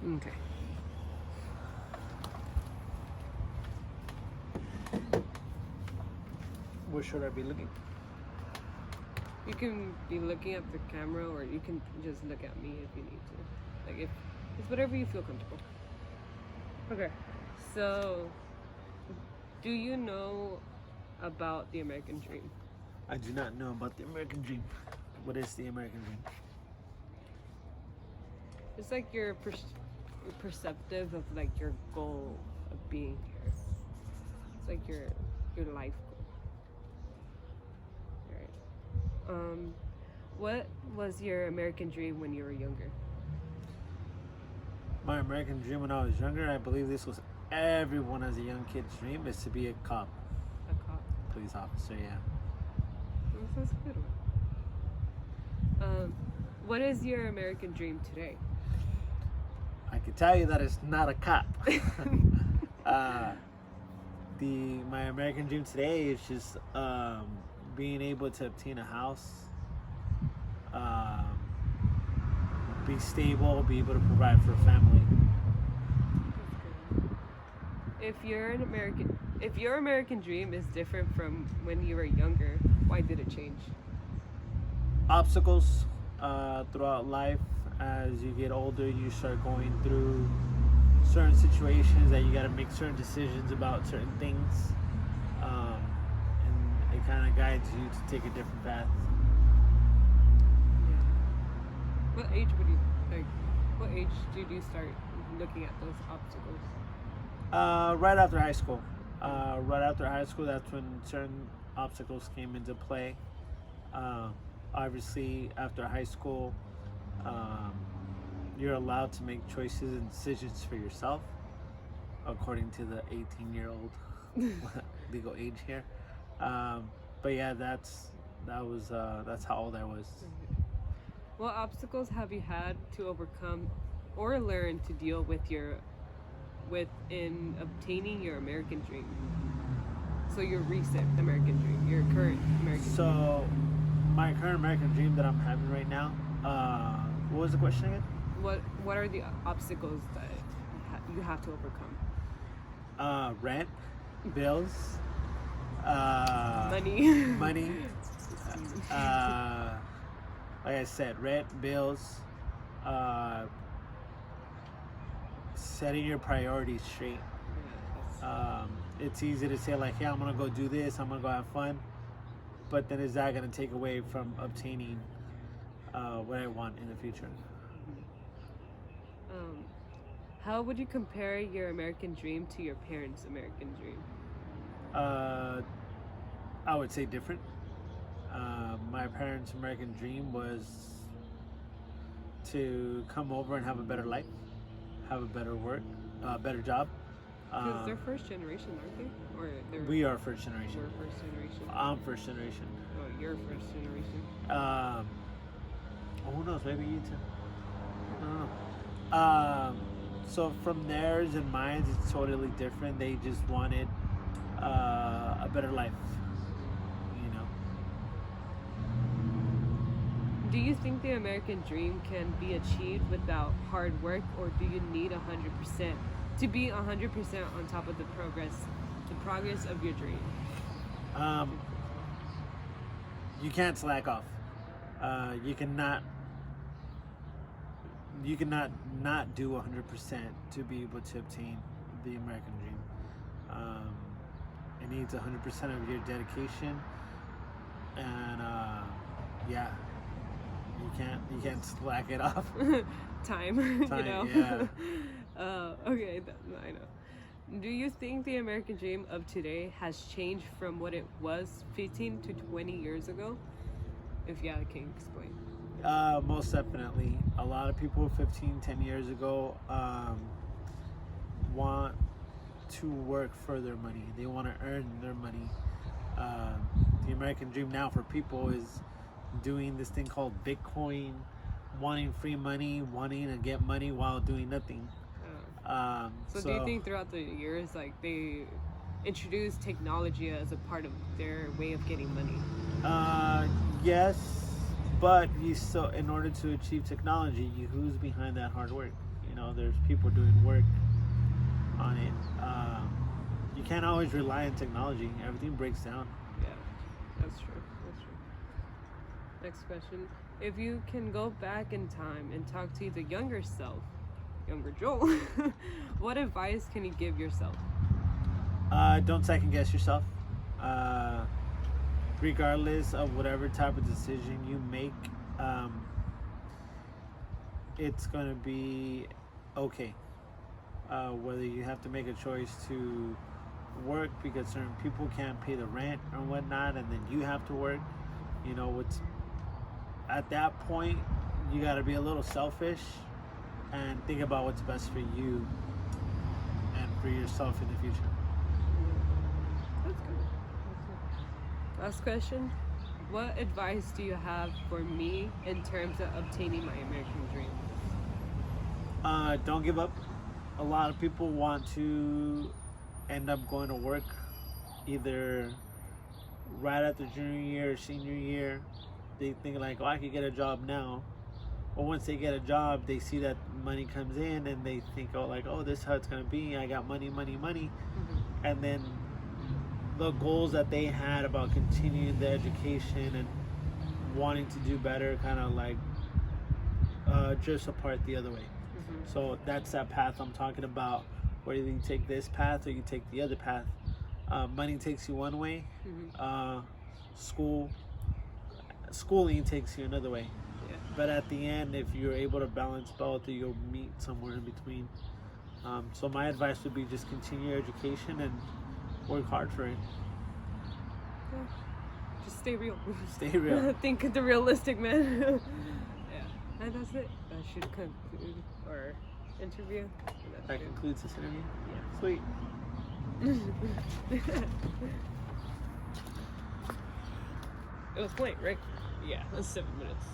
Okay. Where should I be looking? You can be looking at the camera, or you can just look at me if you need to. Like, if it's whatever you feel comfortable. Okay. So, do you know about the American dream? I do not know about the American dream. What is the American dream? It's like your perceptive of like your goal of being here. It's like your life goal. Right. What was your American dream when you were younger? My American dream when I was younger, I believe this was everyone as a young kid's dream, is to be a cop, A cop. police officer. Yeah. That's a good one. What is your American dream today? I can tell you that it's not a cop. My American dream today is just being able to obtain a house, be stable, be able to provide for a family. If your American dream is different from when you were younger, why did it change? Obstacles throughout life. As you get older, you start going through certain situations that you got to make certain decisions about certain things, and it kind of guides you to take a different path. What age would you like? What age did you start looking at those obstacles? Right after high school. Right after high school, that's when certain obstacles came into play. Obviously, after high school, you're allowed to make choices and decisions for yourself, according to the 18-year-old legal age here. But yeah, that's how old I was. What obstacles have you had to overcome or learn to deal with in obtaining your American dream? So your recent American dream, your current American dream. So my current American dream that I'm having right now, what was the question again? What are the obstacles that you have to overcome? Rent, bills, Money. Like I said, rent, bills, setting your priorities straight. It's easy to say like, hey, I'm gonna go do this, I'm gonna go have fun, but then is that gonna take away from obtaining what I want in the future? How would you compare your American dream to your parents' American dream? I would say different. My parents' American dream was to come over and have a better life, have a better work, better job. Because they're first generation, aren't they? Or we are first generation. We're first generation. I'm first generation. Oh, you're first generation. Who knows? Maybe you too. I don't know. So from theirs and mine, it's totally different. They just wanted a better life, you know. Do you think the American dream can be achieved without hard work, or do you need 100% to be 100% on top of the progress of your dream? You can't slack off. You cannot not do 100% to be able to obtain the American dream. It needs 100% of your dedication, and yeah, you can't slack it off. Time, you know. Yeah. Okay, I know. Do you think the American dream of today has changed from what it was 15 to 20 years ago? If yeah, I can explain. Most definitely. A lot of people 10 years ago want to work for their money. They want to earn their money. The American dream now for people is doing this thing called Bitcoin, wanting free money, wanting to get money while doing nothing. So do you think throughout the years, like, they introduced technology as a part of their way of getting money? Yes, but in order to achieve technology, who's behind that hard work? You know, there's people doing work on it. You can't always rely on technology. Everything breaks down. Yeah, that's true. That's true. Next question. If you can go back in time and talk to the younger self, younger Joel, what advice can you give yourself? Don't second guess yourself. Regardless of whatever type of decision you make, it's going to be okay. Whether you have to make a choice to work because certain people can't pay the rent or whatnot, and then you have to work, you know, what's at that point, you got to be a little selfish and think about what's best for you and for yourself in the future. That's good. That's good. Last question. What advice do you have for me in terms of obtaining my American dream? Don't give up. A lot of people want to end up going to work either right after junior year or senior year. They think like, oh, I could get a job now. But once they get a job, they see that money comes in and they think, oh, like, oh, this is how it's going to be. I got money. Mm-hmm. And then the goals that they had about continuing their education and wanting to do better kind of like drifts apart the other way. Mm-hmm. So that's that path I'm talking about, where you take this path or you take the other path. Money takes you one way. Mm-hmm. Schooling takes you another way. Yeah. But at the end, if you're able to balance both, you'll meet somewhere in between. So my advice would be just continue your education and work hard for it. Yeah. Just stay real. Stay real. Think the realistic, man. Yeah. And that's it. That should conclude our interview. That concludes this interview? Yeah. Sweet. It was late, right? Yeah, it was 7 minutes.